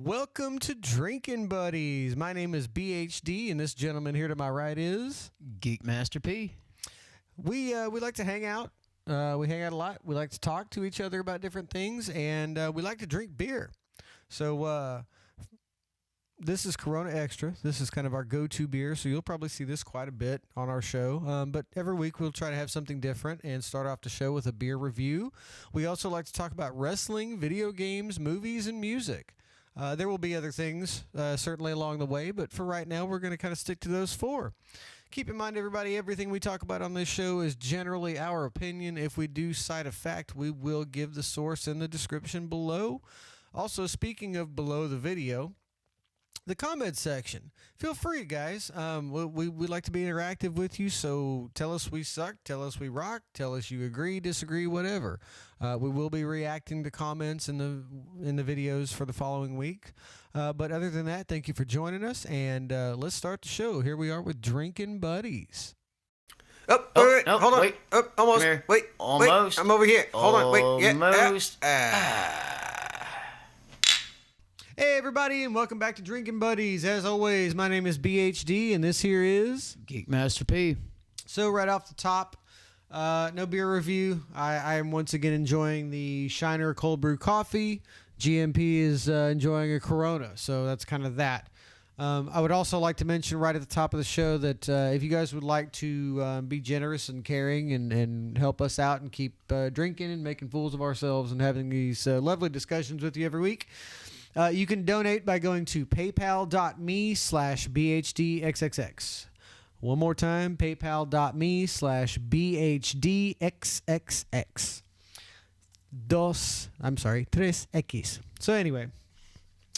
Welcome to Drinkin Buddies. My name is BHD, and this gentleman here to my right is Geek Master P. We like to hang out. We hang out a lot. We like to talk to each other about different things, and we like to drink beer. So this is Corona Extra. This is kind of our go-to beer, so you'll probably see this quite a bit on our show. But every week we'll try to have something different and start off the show with a beer review. We also like to talk about wrestling, video games, movies, and music. There will be other things certainly along the way, but for right now, we're going to kind of stick to those four. Keep in mind, everybody, everything we talk about on this show is generally our opinion. If we do cite a fact, we will give the source in the description below. Also, speaking of below the video, the comment section. Feel free, guys. We like to be interactive with you, so tell us we suck, tell us we rock, tell us you agree, disagree, whatever. We will be reacting to comments in the videos for the following week. But other than that, thank you for joining us, and let's start the show. Here we are with Drinkin Buddies. Hold on. Wait. Almost. Wait. Almost. I'm over here. Hold on. Wait. Yeah. Almost. Hey, everybody, and welcome back to Drinkin Buddies. As always, my name is BHD, and this here is Geek Master P. So right off the top, no beer review. I am once again enjoying the Shiner cold brew coffee. GMP is enjoying a Corona, so that's kind of that. I would also like to mention right at the top of the show that if you guys would like to be generous and caring and help us out and keep drinking and making fools of ourselves and having these lovely discussions with you every week, you can donate by going to paypal.me/BHDXXX. One more time, paypal.me/BHDXXX. Tres X. So anyway,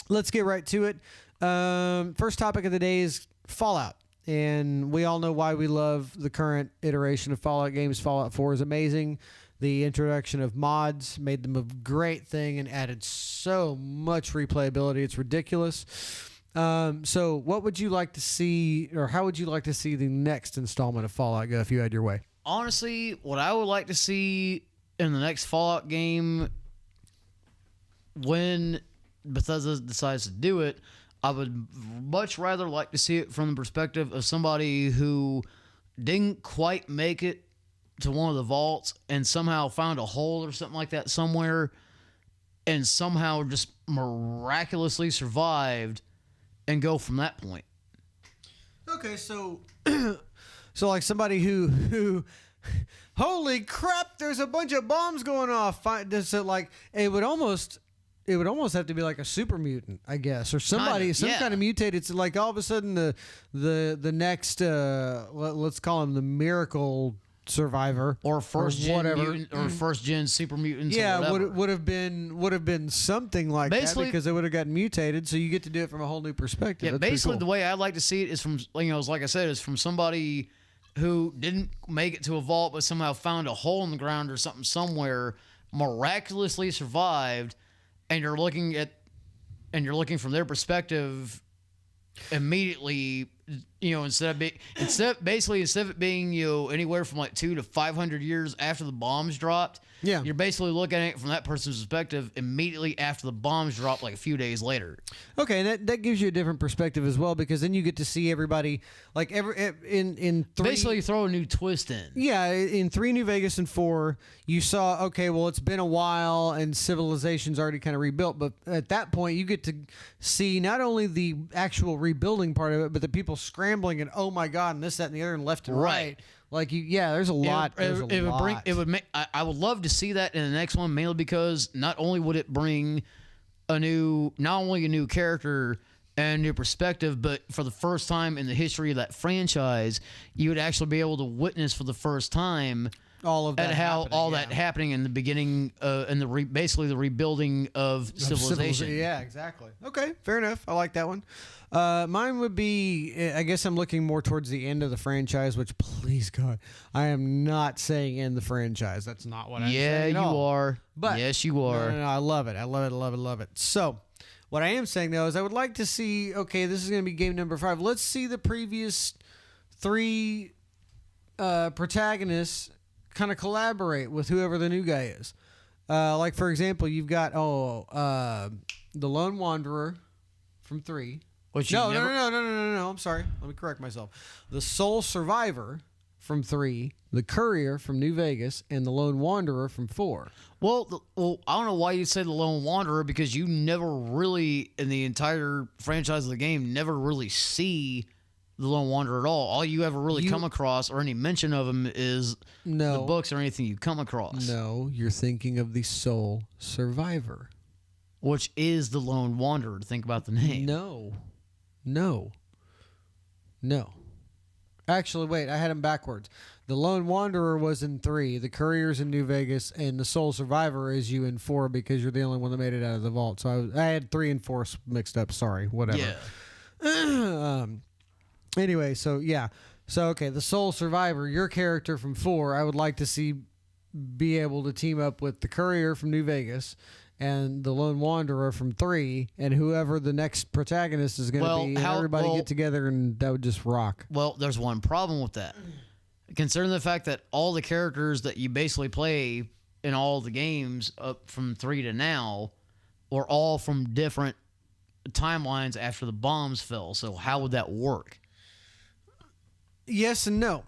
let's get right to it. First topic of the day is Fallout. And we all know why we love the current iteration of Fallout games. Fallout 4 is amazing. The introduction of mods made them a great thing and added so much replayability. It's ridiculous. So what would you like to see, or how would you like to see the next installment of Fallout go if you had your way? Honestly, what I would like to see in the next Fallout game, when Bethesda decides to do it, I would much rather like to see it from the perspective of somebody who didn't quite make it to one of the vaults and somehow found a hole or something like that somewhere and somehow just miraculously survived and go from that point. Okay, so like somebody who holy crap, there's a bunch of bombs going off. So like it would almost have to be like a super mutant, I guess, or somebody, kind of mutated. So like all of a sudden the next let's call him the miracle survivor or first gen whatever mutant, or first gen super mutants. Yeah, would have been something like basically, that because they would have gotten mutated. So you get to do it from a whole new perspective. Yeah, that's basically cool. The way I'd like to see it is from, like I said, is from somebody who didn't make it to a vault but somehow found a hole in the ground or something somewhere, miraculously survived, and you're looking from their perspective immediately. Instead of it being anywhere from like 200 to 500 years after the bombs dropped, yeah, you're basically looking at it from that person's perspective immediately after the bombs dropped, like a few days later. Okay, and that gives you a different perspective as well, because then you get to see everybody like in three, basically you throw a new twist in. Yeah, in 3 New Vegas and 4, you saw, okay, well, it's been a while and civilization's already kind of rebuilt, but at that point you get to see not only the actual rebuilding part of it, but the people scrambling and oh my god, and this, that, and the other, and left and right. Like there's a lot. I would love to see that in the next one, mainly because not only would it bring not only a new character and a new perspective, but for the first time in the history of that franchise, you would actually be able to witness for the first time all of that and how happening, that happening in the beginning and basically the rebuilding of civilization. Yeah, exactly. Okay, fair enough. I like that one. Mine would be, I guess I'm looking more towards the end of the franchise, which, please God, I am not saying end the franchise. That's not what I'm saying at all. You are. But yes, you are. No, I love it. I love it. So what I am saying, though, is I would like to see, okay, this is going to be game number 5. Let's see the previous 3 protagonists kind of collaborate with whoever the new guy is. Like, for example, you've got, the Lone Wanderer, from 3. Which No. I'm sorry. Let me correct myself. The sole survivor from 3, the courier from New Vegas, and the lone wanderer from 4. Well, I don't know why you'd say the lone wanderer, because you never really, in the entire franchise of the game, never really see the lone wanderer at all. All you ever really come across, or any mention of him, is the books or anything you come across. No, you're thinking of the sole survivor. Which is the lone wanderer. Think about the name. No. Actually, wait, I had him backwards. The lone wanderer was in 3, the courier's in New Vegas, and the sole survivor is you in 4 because you're the only one that made it out of the vault. So I had 3 and 4 mixed up. Sorry, whatever. Yeah. Anyway, so yeah. So, okay, the sole survivor, your character from 4, I would like to see be able to team up with the courier from New Vegas and the lone wanderer from 3, and whoever the next protagonist is going to be, and everybody get together, and that would just rock. Well, there's one problem with that. Considering the fact that all the characters that you basically play in all the games up from 3 to now are all from different timelines after the bombs fell. So how would that work? Yes and no.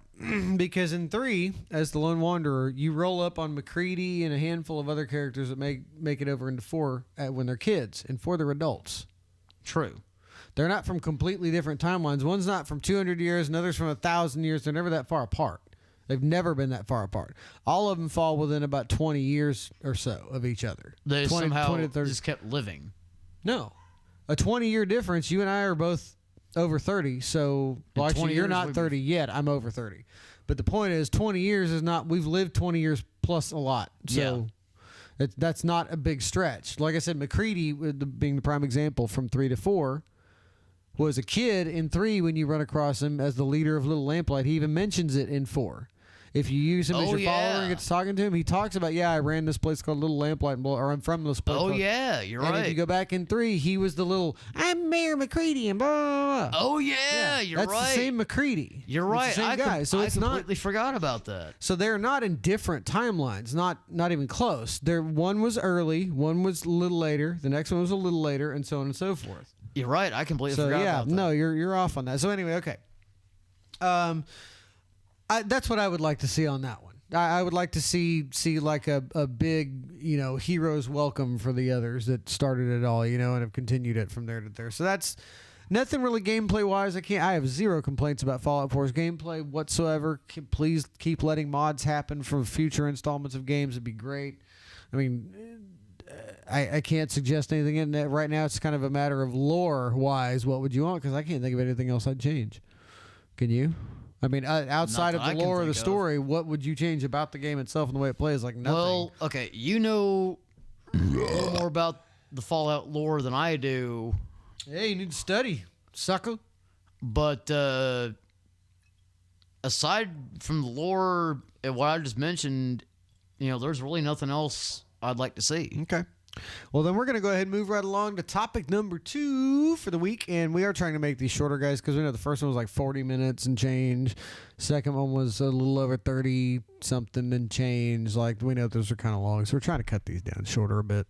Because in 3, as the lone wanderer, you roll up on McCready and a handful of other characters that make it over into 4 when they're kids, and 4 they're adults. True. They're not from completely different timelines. One's not from 200 years, another's from 1,000 years. They're never that far apart. They've never been that far apart. All of them fall within about 20 years or so of each other. They somehow just kept living. No. A 20-year difference, you and I are both over 30, so well, actually, you're not 30 yet. I'm over 30. But the point is, 20 years is not, we've lived 20 years plus a lot. So that's not a big stretch. Like I said, McCready, being the prime example from 3 to 4, was a kid in 3 when you run across him as the leader of Little Lamplight. He even mentions it in 4. If you use him as your follower and get to talking to him, he talks about, I ran this place called Little Lamplight, or I'm from this place. You're right. And if you go back in 3, he was the little, I'm Mayor McCready, and blah, blah, blah. Oh, yeah, you're right. That's the same McCready. You're right. It's the same guy. So I it's completely forgot about that. So they're not in different timelines, not even close. One was early, one was a little later, the next one was a little later, and so on and so forth. You're right. I completely forgot about that. No, you're off on that. So anyway, okay. That's what I would like to see on that one. I would like to see like a big, hero's welcome for the others that started it all, and have continued it from there to there. So that's nothing really gameplay wise. I have zero complaints about Fallout 4's gameplay whatsoever. Please keep letting mods happen for future installments of games. It'd be great. I mean, I can't suggest anything in that right now. It's kind of a matter of lore wise. What would you want? Because I can't think of anything else I'd change. Can you? I mean, outside of the lore of the story, what would you change about the game itself and the way it plays? Like nothing. Well, okay, you know a little more about the Fallout lore than I do. Hey, you need to study, sucker. But aside from the lore and what I just mentioned, there's really nothing else I'd like to see. Okay. Well, then we're going to go ahead and move right along to topic number 2 for the week. And we are trying to make these shorter, guys, because we know the first one was like 40 minutes and change. Second one was a little over 30-something and change. Like, we know those are kind of long, so we're trying to cut these down shorter a bit.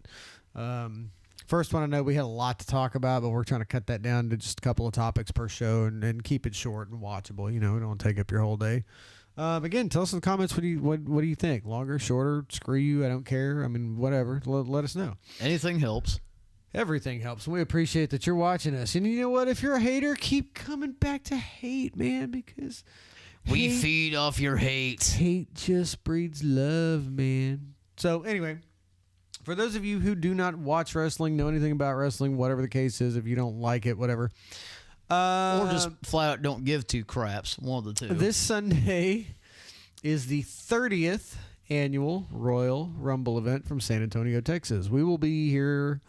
First one, I know we had a lot to talk about, but we're trying to cut that down to just a couple of topics per show and keep it short and watchable. We don't take up your whole day. Again, tell us in the comments what do you think? Longer, shorter, screw you, I don't care. I mean, whatever. Let us know. Anything helps. Everything helps. We appreciate that you're watching us. And you know what? If you're a hater, keep coming back to hate, man, because we feed off your hate. Hate just breeds love, man. So anyway, for those of you who do not watch wrestling, know anything about wrestling, whatever the case is, if you don't like it, whatever. Or just flat out don't give two craps. One of the two. This Sunday is the 30th annual Royal Rumble event from San Antonio, Texas. We will be here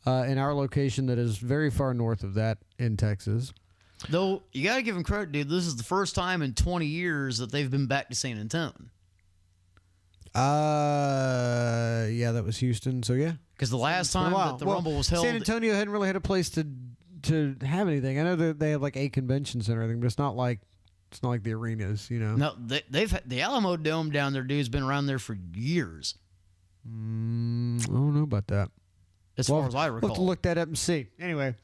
in our location that is very far north of that in Texas. Though, you got to give them credit, dude. This is the first time in 20 years that they've been back to San Antonio. Yeah, that was Houston, so yeah. Because the last time that the Rumble was held... San Antonio hadn't really had a place to have anything. I know that they have like a convention center or anything, but it's not like the arenas, No, they've had the Alamo Dome down there, dude's been around there for years. I don't know about that. As far as I recall. We'll have to look that up and see. Anyway,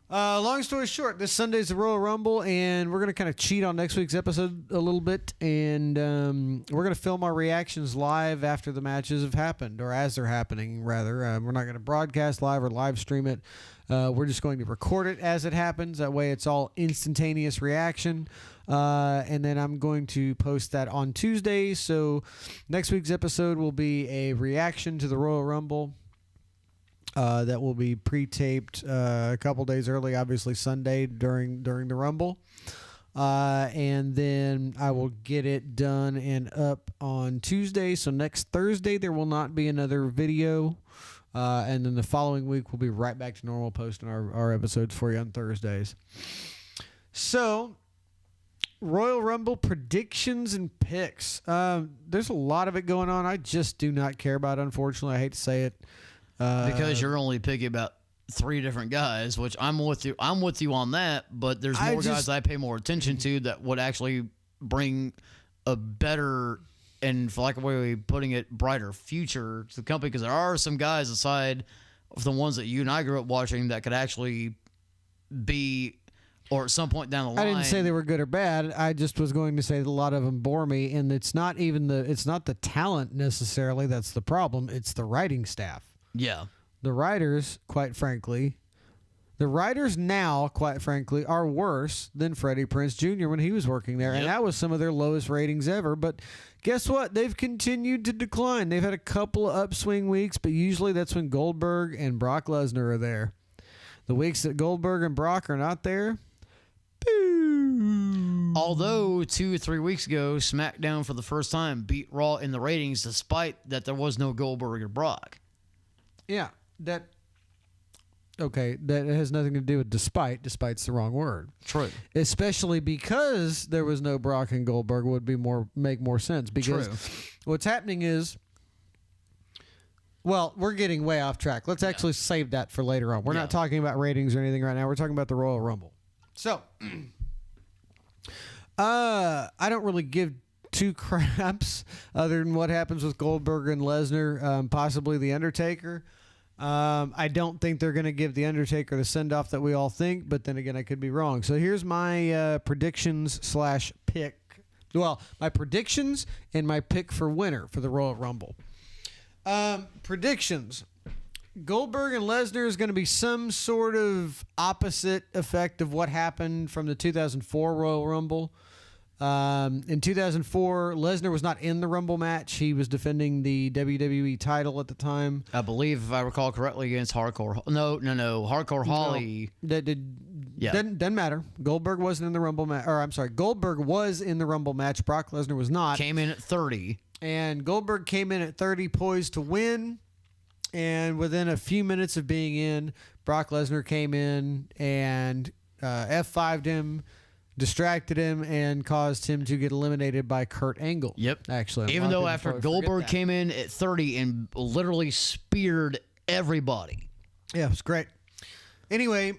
Long story short, this Sunday's the Royal Rumble, and we're going to kind of cheat on next week's episode a little bit, and we're going to film our reactions live after the matches have happened, or as they're happening, rather. We're not going to broadcast live or live stream it. We're just going to record it as it happens. That way it's all instantaneous reaction. And then I'm going to post that on Tuesday. So next week's episode will be a reaction to the Royal Rumble. That will be pre-taped a couple days early, obviously Sunday during the Rumble. And then I will get it done and up on Tuesday. So next Thursday there will not be another video. And then the following week we'll be right back to normal, posting our episodes for you on Thursdays. So, Royal Rumble predictions and picks. There's a lot of it going on. I just do not care about it, unfortunately. I hate to say it. Because you're only picking about 3 different guys, which I'm with you. I'm with you on that, but there's more guys I pay more attention to that would actually bring a better, and for lack of a way of putting it, brighter future to the company, because there are some guys aside of the ones that you and I grew up watching that could actually be, or at some point down the line. I didn't say they were good or bad. I just was going to say that a lot of them bore me, and it's not the talent necessarily that's the problem. It's the writing staff. Yeah. The writers, quite frankly, now, quite frankly, are worse than Freddie Prinze Jr. when he was working there. Yep. And that was some of their lowest ratings ever. But guess what? They've continued to decline. They've had a couple of upswing weeks, but usually that's when Goldberg and Brock Lesnar are there. The weeks that Goldberg and Brock are not there, boo. Although 2 or 3 weeks ago, SmackDown for the first time beat Raw in the ratings despite that there was no Goldberg or Brock. Yeah, that has nothing to do with despite. Despite's the wrong word. True. Especially because there was no Brock and Goldberg would make more sense. Because what's happening is, well, we're getting way off track. Let's actually save that for later on. We're not talking about ratings or anything right now. We're talking about the Royal Rumble. So, I don't really give 2 craps other than what happens with Goldberg and Lesnar, possibly The Undertaker. I don't think they're going to give The Undertaker the send-off that we all think, but then again, I could be wrong. So here's my predictions / pick. Well, my predictions and my pick for winner for the Royal Rumble. Predictions. Goldberg and Lesnar is going to be some sort of opposite effect of what happened from the 2004 Royal Rumble. In 2004, Lesnar was not in the Rumble match. He was defending the WWE title at the time. I believe, if I recall correctly, against Hardcore. No. Hardcore Holly. No, doesn't matter. Goldberg wasn't in the Rumble match. Or I'm sorry, Goldberg was in the Rumble match. Brock Lesnar was not. Came in at 30. And Goldberg came in at 30, poised to win. And within a few minutes of being in, Brock Lesnar came in and F5'd him, distracted him, and caused him to get eliminated by Kurt Angle. Yep. Actually. Even though after Goldberg came in at 30 and literally speared everybody. Yeah, it was great. Anyway,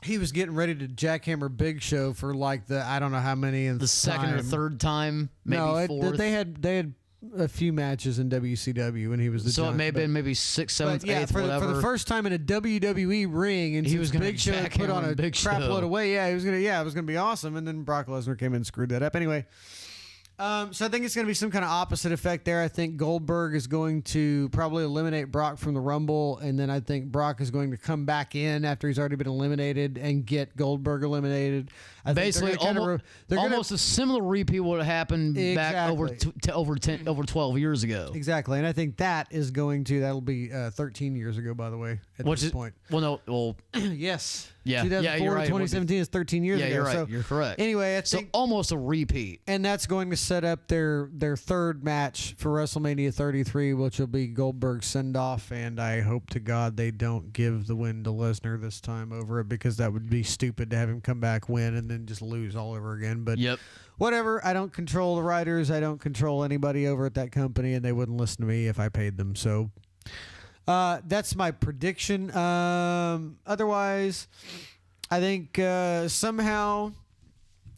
he was getting ready to jackhammer Big Show for like I don't know how many. The second or third time, maybe fourth. They had a few matches in WCW when he was the so it may have been maybe 6th, 7th, 8th, whatever. For the first time in a WWE ring, and he was going to put on a crap load of weight. Yeah, it was going to be awesome. And then Brock Lesnar came in and screwed that up. Anyway, so I think it's going to be some kind of opposite effect there. I think Goldberg is going to probably eliminate Brock from the Rumble, and then I think Brock is going to come back in after he's already been eliminated and get Goldberg eliminated. Basically, almost a similar repeat would have happened back over 12 years ago. Exactly, and I think that'll be 13 years ago, by the way, at this point. Yes. Yeah. 2004 to 2017 is 13 years ago. Yeah, you're right. So, you're correct. Anyway, I think almost a repeat. And that's going to set up their third match for WrestleMania 33, which will be Goldberg's send-off, and I hope to God they don't give the win to Lesnar this time over it, because that would be stupid to have him come back, win, and then just lose all over again. But whatever. I don't control the writers. I don't control anybody over at that company, and they wouldn't listen to me if I paid them. So that's my prediction. Otherwise, I think somehow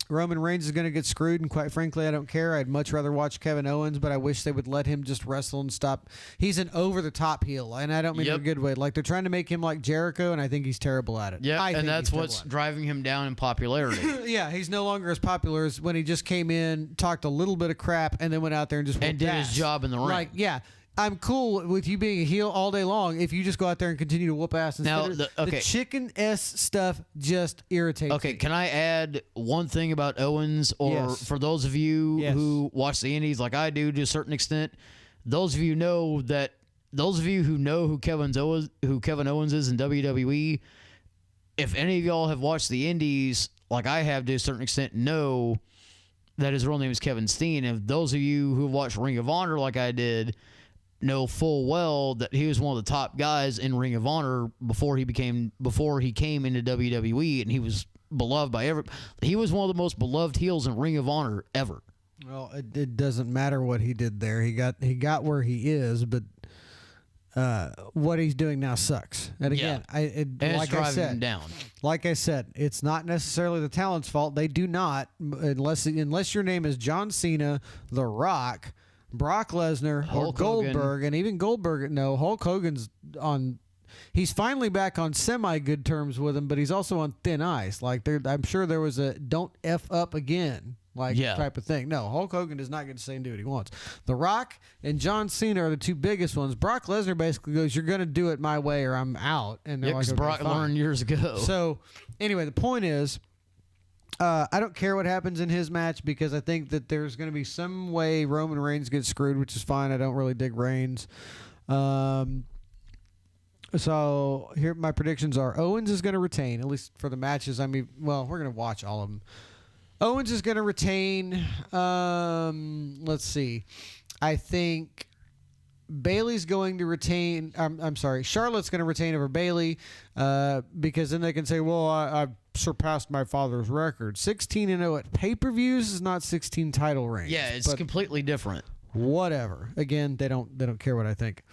Roman Reigns is going to get screwed, and quite frankly, I don't care. I'd much rather watch Kevin Owens, but I wish they would let him just wrestle and stop. He's an over-the-top heel, and I don't mean in a good way. Like, they're trying to make him like Jericho, and I think he's terrible at it. Yeah, and that's what's driving him down in popularity. Yeah, he's no longer as popular as when he just came in, talked a little bit of crap, and then went out there and just did his job in the ring. Like, yeah. I'm cool with you being a heel all day long if you just go out there and continue to whoop ass. Now, the chicken-s stuff just irritates me. Okay, can I add one thing about Owens? Or for those of you who watch the Indies like I do to a certain extent, those of you who know who Kevin Owens is in WWE, if any of y'all have watched the Indies like I have to a certain extent, know that his real name is Kevin Steen. If those of you who watched Ring of Honor like I did, know full well that he was one of the top guys in Ring of Honor before he came into WWE, and he was beloved by he was one of the most beloved heels in Ring of Honor ever. Well, it doesn't matter what he did there. He got where he is, but what he's doing now sucks. And again, like I said, him down. Like I said, it's not necessarily the talent's fault. They do not, unless your name is John Cena, The Rock, Brock Lesnar, or Goldberg, and even Goldberg. No, Hulk Hogan's on. He's finally back on semi-good terms with him, but he's also on thin ice. Like I'm sure there was a "don't f up again" type of thing. No, Hulk Hogan does not get to say and do what he wants. The Rock and John Cena are the two biggest ones. Brock Lesnar basically goes, "You're going to do it my way, or I'm out." And they're like, Brock learned years ago. So anyway, the point is, I don't care what happens in his match because I think that there's going to be some way Roman Reigns gets screwed, which is fine. I don't really dig Reigns. So here my predictions are: Owens is going to retain, at least for the matches. I mean, well, we're going to watch all of them. Owens is going to retain. Let's see. I think Bayley's going to retain. I'm sorry. Charlotte's going to retain over Bayley because then they can say, well, I've surpassed my father's record. 16-0 at pay-per-views is not 16 title reigns. Yeah, it's completely different. Whatever. Again, they don't care what I think.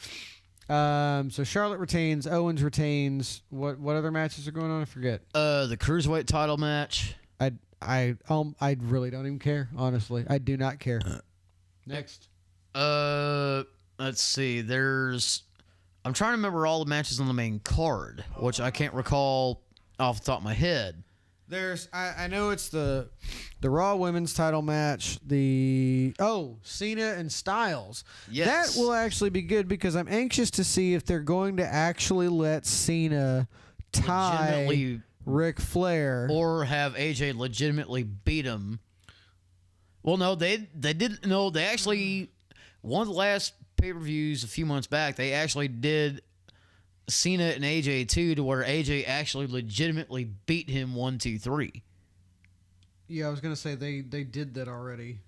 So Charlotte retains. Owens retains. What other matches are going on? I forget. The Cruiserweight title match. I really don't even care. Honestly, I do not care. Next. Let's see. I'm trying to remember all the matches on the main card, which I can't recall off the top of my head. I know it's the Raw Women's title match. Cena and Styles. Yes. That will actually be good because I'm anxious to see if they're going to actually let Cena tie Ric Flair or have AJ legitimately beat him. Well, no, they didn't. No, they actually, one of the last pay-per-views a few months back, they actually did Cena and AJ too, to where AJ actually legitimately beat him 1, 2, 3. Yeah, I was gonna say they did that already.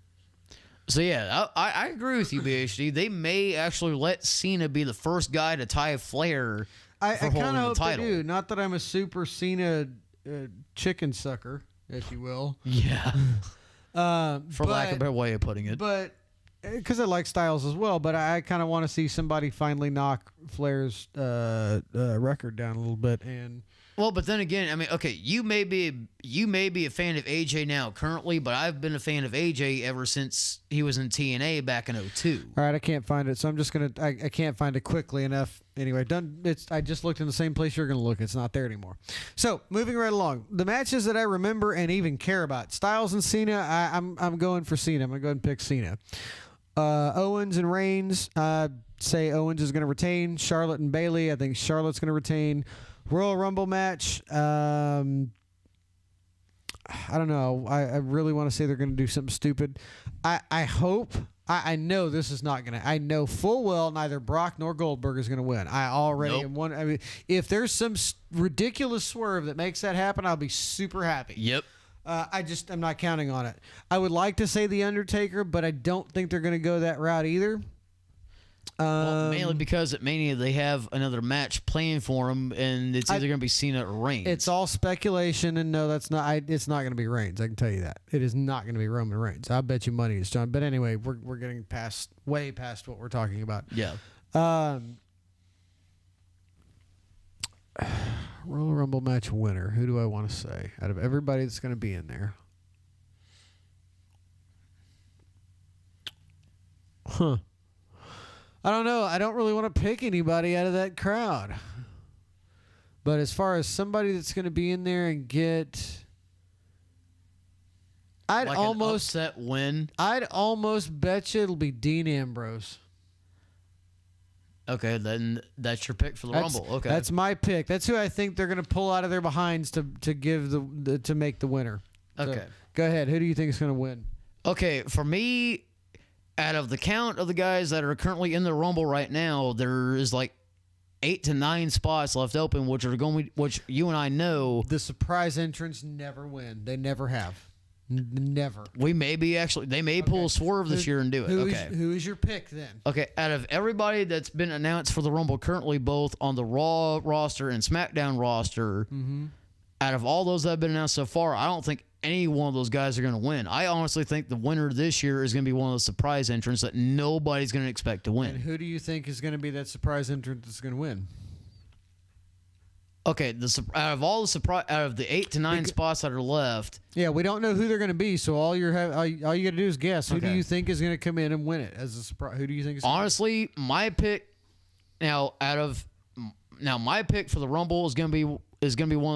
So yeah, I agree with you, BHD. They may actually let Cena be the first guy to tie Flair. I kind of hope they do. Not that I'm a super Cena chicken sucker, if you will. Yeah. For lack of a better way of putting it. But because I like Styles as well, but I kind of want to see somebody finally knock Flair's record down a little bit. Well, but then again, I mean, okay, you may be a fan of AJ now currently, but I've been a fan of AJ ever since he was in TNA back in 2002. All right, I can't find it, so I'm just gonna. I can't find it quickly enough. Anyway, done. I just looked in the same place you're gonna look. It's not there anymore. So moving right along, the matches that I remember and even care about: Styles and Cena. I'm going for Cena. I'm gonna go ahead and pick Cena. Owens and Reigns. Say Owens is gonna retain. Charlotte and Bayley. I think Charlotte's gonna retain. Royal Rumble match. I don't know. I really want to say they're going to do something stupid. I hope. I know this is not going to. I know full well neither Brock nor Goldberg is going to win. I already am one. I mean, if there's some ridiculous swerve that makes that happen, I'll be super happy. Yep. I'm not counting on it. I would like to say The Undertaker, but I don't think they're going to go that route either. Well, mainly because at Mania they have another match planned for him, and it's either going to be Cena or Reigns. It's all speculation, and no, that's not. It's not going to be Reigns. I can tell you that it is not going to be Roman Reigns. I bet you money it's John. But anyway, we're getting way past what we're talking about. Yeah. Royal Rumble match winner. Who do I want to say out of everybody that's going to be in there? Huh. I don't know. I don't really want to pick anybody out of that crowd. But as far as somebody that's going to be in there and get... I'd like almost an upset win. I'd almost bet you it'll be Dean Ambrose. Okay, then that's your pick for the Rumble. Okay, that's my pick. That's who I think they're going to pull out of their behinds to give to make the winner. Okay, so, go ahead. Who do you think is going to win? Okay, for me, out of the count of the guys that are currently in the Rumble right now, there is like 8 to 9 spots left open, which you and I know the surprise entrants never win. They never have. Never. They may pull a swerve this year and do it. Who is your pick then? Okay, out of everybody that's been announced for the Rumble currently, both on the Raw roster and SmackDown roster, out of all those that have been announced so far, I don't think any one of those guys are going to win. I honestly think the winner this year is going to be one of those surprise entrants that nobody's going to expect to win. And who do you think is going to be that surprise entrant that's going to win? Okay, out of the 8 to 9 spots that are left. Yeah, we don't know who they're going to be, so all you got to do is guess. Who do you think is going to come in and win it as a surprise? Who do you think is honestly my pick my pick for the Rumble is going to be one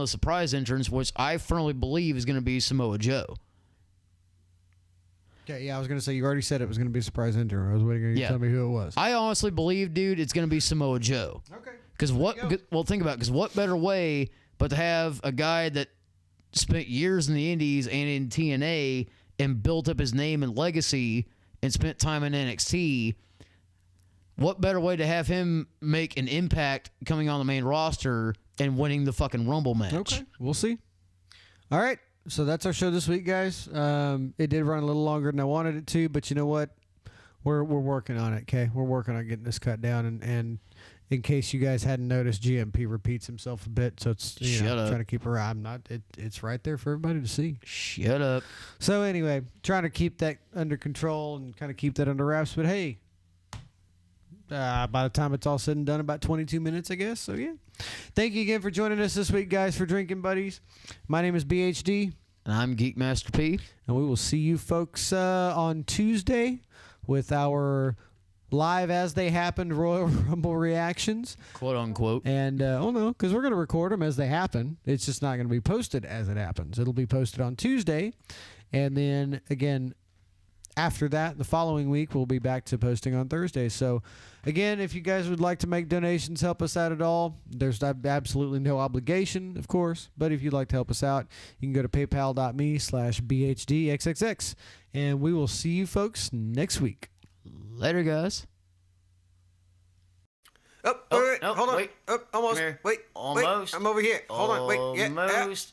of the surprise entrants, which I firmly believe is going to be Samoa Joe. Okay, yeah, I was going to say you already said it was going to be a surprise entrant. I was waiting for you to tell me who it was. I honestly believe, dude, it's going to be Samoa Joe. Okay. Because think about it. Because what better way but to have a guy that spent years in the Indies and in TNA and built up his name and legacy and spent time in NXT. What better way to have him make an impact coming on the main roster and winning the fucking Rumble match? Okay, we'll see. All right, so that's our show this week, guys. It did run a little longer than I wanted it to, but you know what? We're working on it, okay? We're working on getting this cut down, and in case you guys hadn't noticed, GMP repeats himself a bit, so it's trying to keep around. It's right there for everybody to see. Shut up. So anyway, trying to keep that under control and kind of keep that under wraps. But hey, by the time it's all said and done, about 22 minutes, I guess. So yeah, thank you again for joining us this week, guys, for Drinkin Buddies. My name is BHD, and I'm Geek Master P, and we will see you folks on Tuesday with our live as they happened Royal Rumble reactions, quote unquote. And because we're going to record them as they happen. It's just not going to be posted as it happens. It'll be posted on Tuesday, and then again after that, the following week we'll be back to posting on Thursday. So again, if you guys would like to make donations, help us out at all, there's absolutely no obligation, of course, but if you'd like to help us out, you can go to paypal.me/bhdxxx, and we will see you folks next week. Later, guys. Hold on. Wait. Almost. Wait. Almost. I'm over here. Hold on. Wait. Yeah. Almost.